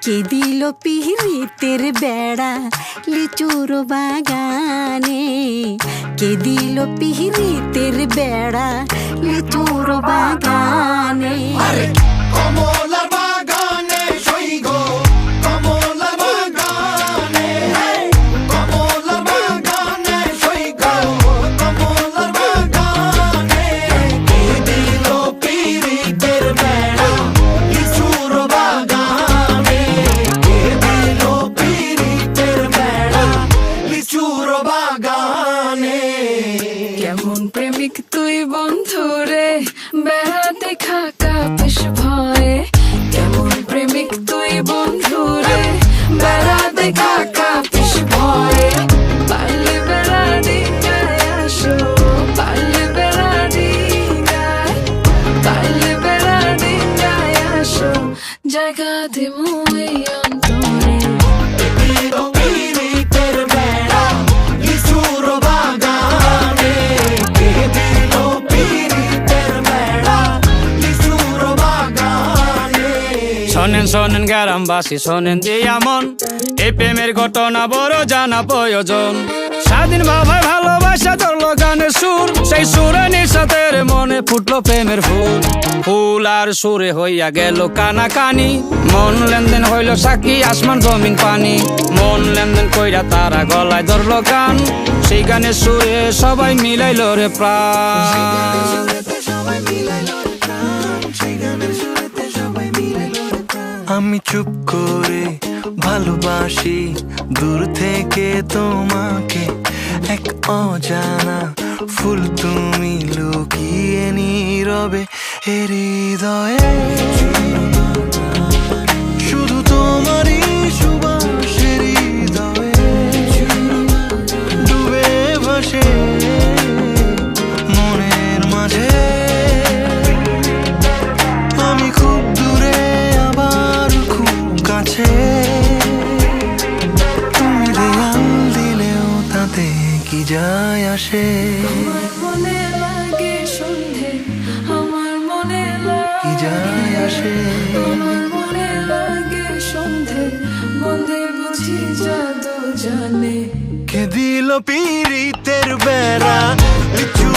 কে দিল পিরিতের বেড়া লিচুর বাগানে, কে দিল পিরিতের বেড়া লিচুর বাগানে। কমলার বাগানে সইগ, কমলার বাগানে, কমলার বাগানে সইগ, কমলার বাগানে। কে দিল পিরিতের বেড়া লিচুর বাগানে, কে দিল পিরিতের বেড়া লিচুর বাগানে। কেমন প্রেমিক তুই বন্ধুরে বেড়াতে খাকা বেশ ভয়ে, কেমন প্রেমিক তুই বন্ধুরে বেড়াতে খাকা বেশ ভয়ে। পারলে বেড়া ডিঙ্গায় আসো, পারলে বেড়া ডিঙ্গায়, পারলে বেড়া ডিঙ্গায় আসো, জায়গা দিমু এই অন্তরে। পিরিতের বেড়া লিচুর বাগানে, কে দিল পিরিতের বেড়া লিচুর বাগানে। শোনেন শোনেন গ্রামবাসী শোনেন দিয়া মন, এই প্রেমের ঘটনা বড় জানা প্রয়োজন। স্বাধীন বাবায় ভালোবাসা ধরলো গানের সুর, সেই সুরে নিঃসাতের মনে ফুটলো প্রেমের ফুল। ফুল আর সুরে হইয়া গেল কানাকানি, মন লেনদেন হইল সাক্ষী আসমান জমিন পানি। মন লেনদেন কইরা তারা গলায় ধরলো গান, সেই গানের সুরে সবাই মিলাইল রে প্রাণ। আমি চুপ করে ভালোবাসি দূর থেকে তোমাকে, এক অজানা ফুল তুমি লুকিয়ে নীরবে হৃদয়ে। শুধু তোমারই সুবাস হৃদয়ে ডুবে ভাসে মনের মাঝে। আমি খুব দূরে আবার খুব কাছে, তুমি দেয়াল দিলেও তাতে কি যায় আসে। আমার মনে লাগে সন্ধে, আমার মনে কি যায় আসে। আমার মনে লাগে সন্ধে, বন্ধে বুঝি জাদু জানে। কে দিল পিরিতের বেড়া লিচু